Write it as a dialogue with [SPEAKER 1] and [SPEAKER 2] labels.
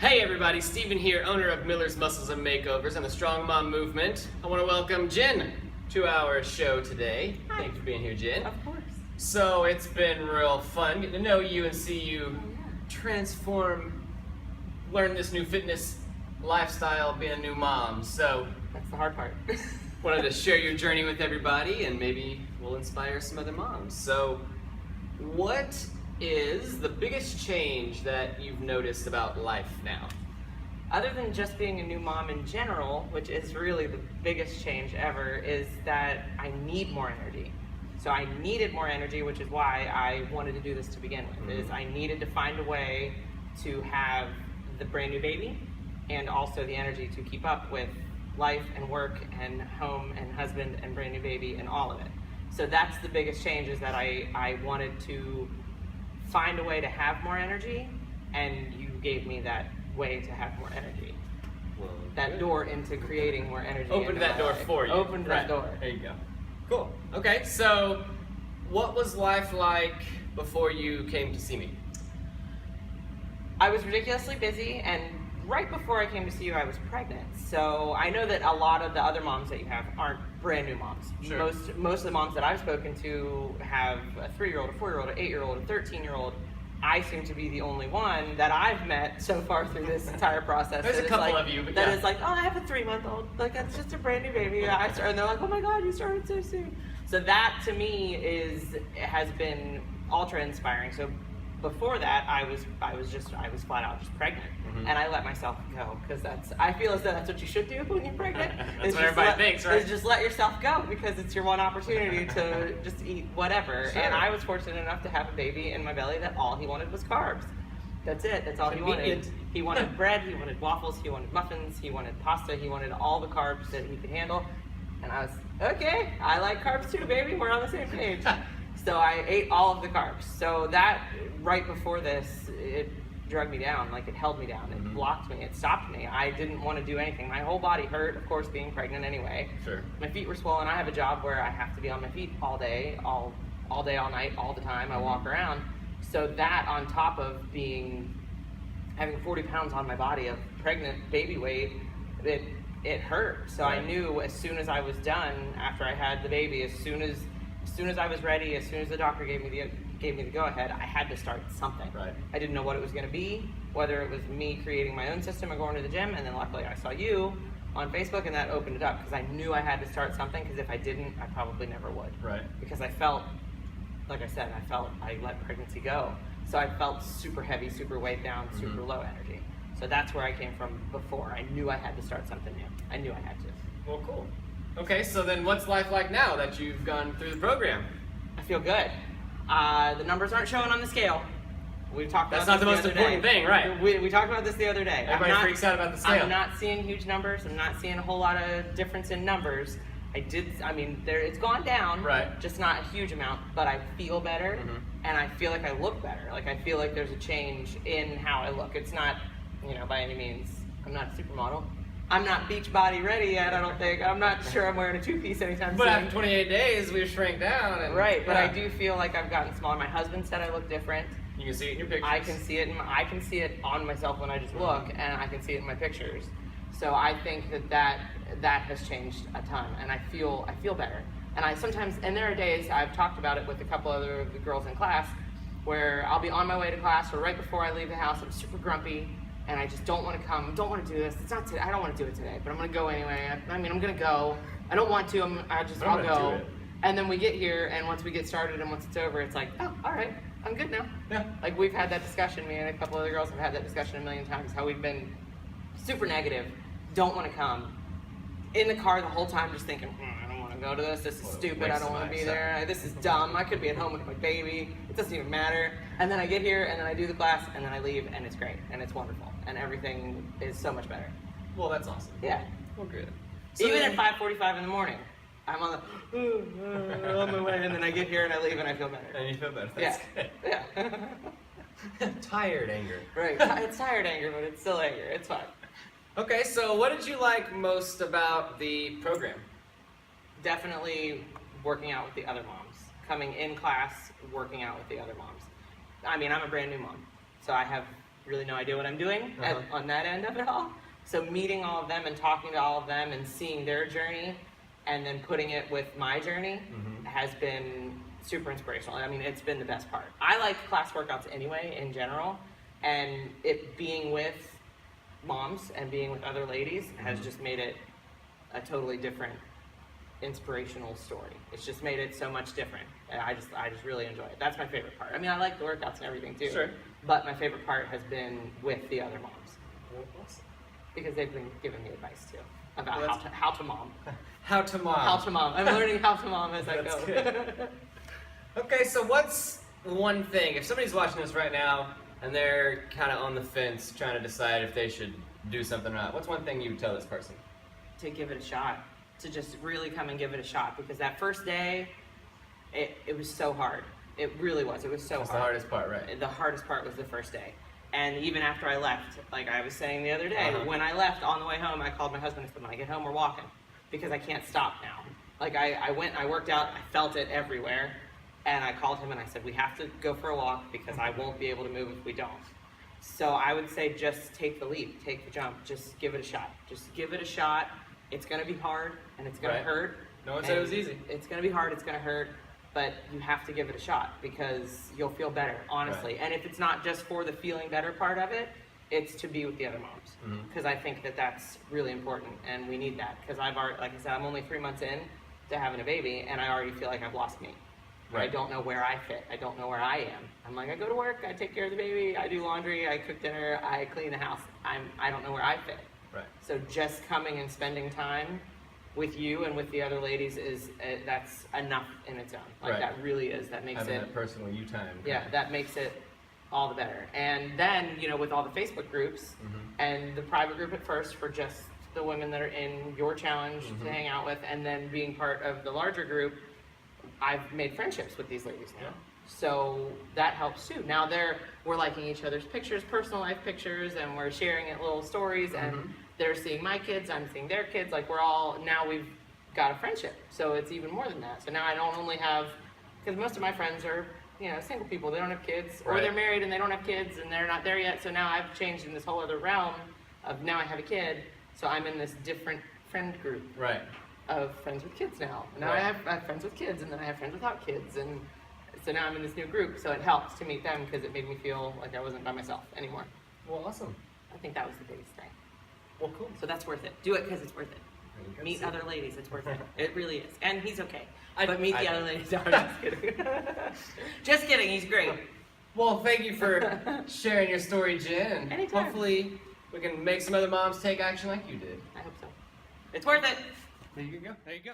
[SPEAKER 1] Hey everybody, Steven here, owner of Miller's Muscles and Makeovers and the Strong Mom Movement. I want to welcome Jen to our show today.
[SPEAKER 2] Hi.
[SPEAKER 1] Thanks for being here, Jen.
[SPEAKER 2] Of course.
[SPEAKER 1] So it's been real fun getting to know you and see you transform, learn this new fitness lifestyle, being a new mom. So
[SPEAKER 2] That's the hard part.
[SPEAKER 1] wanted to share your journey with everybody and maybe we'll inspire some other moms. So what is the biggest change that you've noticed about life now?
[SPEAKER 2] Other than just being a new mom in general, which is really the biggest change ever, is that I need more energy. So I needed more energy, which is why I wanted to do this to begin with, is I needed to find a way to have the brand new baby and also the energy to keep up with life and work and home and husband and brand new baby and all of it. So that's the biggest change, is that I wanted to find a way to have more energy, and you gave me that way to have more energy.
[SPEAKER 1] Well,
[SPEAKER 2] That
[SPEAKER 1] good.
[SPEAKER 2] door into creating more energy.
[SPEAKER 1] Opened
[SPEAKER 2] into
[SPEAKER 1] that
[SPEAKER 2] my
[SPEAKER 1] door
[SPEAKER 2] life.
[SPEAKER 1] for you.
[SPEAKER 2] Opened that
[SPEAKER 1] Right.
[SPEAKER 2] door.
[SPEAKER 1] There you go. Cool. Okay, so what was life like before you came to see me?
[SPEAKER 2] I was ridiculously busy, and right before I came to see you, I was pregnant. So I know that a lot of the other moms that you have aren't brand new moms.
[SPEAKER 1] Sure.
[SPEAKER 2] Most of the moms that I've spoken to have a 3-year-old, a 4-year-old, an 8-year-old, a 13-year-old. I seem to be the only one that I've met so far through this entire process.
[SPEAKER 1] There's
[SPEAKER 2] that
[SPEAKER 1] a
[SPEAKER 2] is
[SPEAKER 1] couple
[SPEAKER 2] like,
[SPEAKER 1] of you, but
[SPEAKER 2] that
[SPEAKER 1] yeah.
[SPEAKER 2] is like, oh, I have a 3-month-old. Like, that's just a brand new baby. And they're like, oh my God, you started so soon. So that to me has been ultra inspiring. So before that, I was flat out just pregnant, and I let myself go, because I feel as though that's what you should do when you're pregnant.
[SPEAKER 1] That's
[SPEAKER 2] is
[SPEAKER 1] what
[SPEAKER 2] just
[SPEAKER 1] everybody thinks, right?
[SPEAKER 2] Is just let yourself go, because it's your one opportunity to just eat whatever.
[SPEAKER 1] Sure.
[SPEAKER 2] And I was fortunate enough to have a baby in my belly that all he wanted was carbs. That's it. That's all he wanted.
[SPEAKER 1] Convenient.
[SPEAKER 2] He wanted bread. He wanted waffles. He wanted muffins. He wanted pasta. He wanted all the carbs that he could handle. And I was okay. I like carbs too, baby. We're on the same page. So I ate all of the carbs. So that, right before this, it drug me down. Like, it held me down. It blocked me. It stopped me. I didn't want to do anything. My whole body hurt, of course, being pregnant anyway.
[SPEAKER 1] Sure.
[SPEAKER 2] My feet were swollen. I have a job where I have to be on my feet all day, all night, all the time. I walk around. So that, on top of having 40 pounds on my body of pregnant baby weight, it hurt. So
[SPEAKER 1] Right.
[SPEAKER 2] I knew as soon as I was done, after I had the baby, as soon as I was ready, as soon as the doctor gave me the go-ahead, I had to start something.
[SPEAKER 1] Right.
[SPEAKER 2] I didn't know what it was going to be, whether it was me creating my own system and going to the gym, and then luckily I saw you on Facebook, and that opened it up, because I knew I had to start something, because if I didn't, I probably never would.
[SPEAKER 1] Right.
[SPEAKER 2] Because I felt, like I said, I let pregnancy go. So I felt super heavy, super weighed down, super low energy. So that's where I came from before. I knew I had to start something new. I knew I had to.
[SPEAKER 1] Well, cool. Okay, so then what's life like now that you've gone through the program?
[SPEAKER 2] I feel good. The numbers aren't showing on the scale. We talked
[SPEAKER 1] That's
[SPEAKER 2] about
[SPEAKER 1] not
[SPEAKER 2] this
[SPEAKER 1] the most
[SPEAKER 2] other
[SPEAKER 1] important
[SPEAKER 2] day.
[SPEAKER 1] thing, right?
[SPEAKER 2] We talked about this the other day.
[SPEAKER 1] Everybody freaks out about the scale.
[SPEAKER 2] I'm not seeing huge numbers. I'm not seeing a whole lot of difference in numbers. It's gone down,
[SPEAKER 1] Right.
[SPEAKER 2] just not a huge amount, but I feel better, and I feel like I look better. Like, I feel like there's a change in how I look. It's not, by any means, I'm not a supermodel. I'm not beach body ready yet, I don't think. I'm not sure I'm wearing a 2-piece anytime
[SPEAKER 1] But
[SPEAKER 2] soon.
[SPEAKER 1] after 28 days, we've shrank down. And,
[SPEAKER 2] Right, but
[SPEAKER 1] yeah.
[SPEAKER 2] I do feel like I've gotten smaller. My husband said I look different.
[SPEAKER 1] You can see it in your pictures.
[SPEAKER 2] I can see it. I can see it on myself when I just look, and I can see it in my pictures. So I think that has changed a ton, and I feel better. And there are days, I've talked about it with a couple other of the girls in class, where I'll be on my way to class, or right before I leave the house, I'm super grumpy, and I just don't want to come, don't want to do this. It's not today. I don't want to do it today, but I'm going to go anyway. I'm going to go. I don't want to. I'll
[SPEAKER 1] gonna
[SPEAKER 2] go.
[SPEAKER 1] do it.
[SPEAKER 2] And then we get here, and once we get started and once it's over, it's like, oh, all right, I'm good now.
[SPEAKER 1] Yeah.
[SPEAKER 2] Like, we've had that discussion, me and a couple other girls have had that discussion a million times, how we've been super negative, don't want to come, in the car the whole time just thinking, I don't want to go to this is stupid, I don't want to be there, this is dumb, I could be at home with my baby, it doesn't even matter. And then I get here, and then I do the class, and then I leave, and it's great, and it's wonderful, and everything is so much better.
[SPEAKER 1] Well, that's awesome.
[SPEAKER 2] Yeah.
[SPEAKER 1] Well, good. So
[SPEAKER 2] Even
[SPEAKER 1] then-
[SPEAKER 2] at 5:45 in the morning, I'm on my way, and then I get here and I leave and I feel better.
[SPEAKER 1] And you feel better. That's
[SPEAKER 2] Yeah.
[SPEAKER 1] good.
[SPEAKER 2] Yeah.
[SPEAKER 1] Tired anger.
[SPEAKER 2] Right. It's tired anger, but it's still anger. It's fine.
[SPEAKER 1] Okay, so what did you like most about the program?
[SPEAKER 2] Definitely working out with the other moms. Coming in class, working out with the other moms. I mean, I'm a brand new mom, so I have really no idea what I'm doing
[SPEAKER 1] Uh-huh.
[SPEAKER 2] on that end of it all. So meeting all of them and talking to all of them and seeing their journey and then putting it with my journey has been super inspirational. I mean, it's been the best part. I like class workouts anyway, in general, and it being with moms and being with other ladies has just made it a totally different inspirational story. It's just made it so much different, and I just really enjoy it. That's my favorite part. I mean, I like the workouts and everything too.
[SPEAKER 1] Sure.
[SPEAKER 2] But my favorite part has been with the other moms
[SPEAKER 1] Awesome.
[SPEAKER 2] because they've been giving me advice too about
[SPEAKER 1] Well,
[SPEAKER 2] how to mom.
[SPEAKER 1] How to mom.
[SPEAKER 2] How to mom. I'm learning how to mom as I
[SPEAKER 1] That's
[SPEAKER 2] go.
[SPEAKER 1] good. Okay, so what's one thing, if somebody's watching this right now and they're kind of on the fence trying to decide if they should do something or not, what's one thing you would tell this person?
[SPEAKER 2] To give it a shot, to just really come and give it a shot, because that first day, it was so hard. It really was. It was so
[SPEAKER 1] That's
[SPEAKER 2] hard.
[SPEAKER 1] the hardest part, right?
[SPEAKER 2] The hardest part was the first day. And even after I left, like I was saying the other day,
[SPEAKER 1] Uh-huh.
[SPEAKER 2] when I left on the way home, I called my husband and said, when I get home, we're walking, because I can't stop now. Like I went, I worked out, I felt it everywhere, and I called him and I said, we have to go for a walk because I won't be able to move if we don't. So I would say just take the leap, take the jump, just give it a shot. Just give it a shot. It's gonna be hard and it's gonna
[SPEAKER 1] Right.
[SPEAKER 2] hurt.
[SPEAKER 1] No one said it was
[SPEAKER 2] And
[SPEAKER 1] easy.
[SPEAKER 2] It's gonna be hard, it's gonna hurt, but you have to give it a shot because you'll feel better, honestly.
[SPEAKER 1] Right.
[SPEAKER 2] And if it's not just for the feeling better part of it, it's to be with the other moms. Because I think that that's really important and we need that. Because I've already, like I said, I'm only 3 months in to having a baby and I already feel like I've lost me.
[SPEAKER 1] Right.
[SPEAKER 2] I don't know where I fit. I don't know where I am. I'm like, I go to work, I take care of the baby, I do laundry, I cook dinner, I clean the house. I don't know where I fit.
[SPEAKER 1] Right.
[SPEAKER 2] So just coming and spending time with you and with the other ladies is that's enough in its own. Like
[SPEAKER 1] Right.
[SPEAKER 2] that really is. That makes
[SPEAKER 1] Having
[SPEAKER 2] it.
[SPEAKER 1] that personal you time.
[SPEAKER 2] Yeah, that makes it all the better. And then with all the Facebook groups and the private group at first for just the women that are in your challenge to hang out with, and then being part of the larger group, I've made friendships with these ladies now.
[SPEAKER 1] Yeah.
[SPEAKER 2] So that helps too. Now we're liking each other's pictures, personal life pictures, and we're sharing it little stories, and they're seeing my kids, I'm seeing their kids. Like now we've got a friendship. So it's even more than that. So now I don't only have, because most of my friends are, single people, they don't have kids, or
[SPEAKER 1] Right.
[SPEAKER 2] they're married and they don't have kids and they're not there yet. So now I've changed in this whole other realm of now I have a kid. So I'm in this different friend group
[SPEAKER 1] Right.
[SPEAKER 2] of friends with kids now. Now
[SPEAKER 1] Right.
[SPEAKER 2] I have friends with kids, and then I have friends without kids, and so now I'm in this new group. So it helps to meet them because it made me feel like I wasn't by myself anymore.
[SPEAKER 1] Well, awesome.
[SPEAKER 2] I think that was the biggest thing.
[SPEAKER 1] Well, cool.
[SPEAKER 2] So that's worth it. Do it because it's worth it.
[SPEAKER 1] There you go.
[SPEAKER 2] Meet
[SPEAKER 1] See?
[SPEAKER 2] other ladies. It's worth it. It really is. And he's okay.
[SPEAKER 1] I-
[SPEAKER 2] But meet the
[SPEAKER 1] I-
[SPEAKER 2] other ladies. No, I'm just kidding. Just kidding. He's great.
[SPEAKER 1] Well, thank you for sharing your story, Jen. And
[SPEAKER 2] Anytime.
[SPEAKER 1] hopefully we can make some other moms take action like you did.
[SPEAKER 2] I hope so. It's worth it.
[SPEAKER 1] There you go. There you go.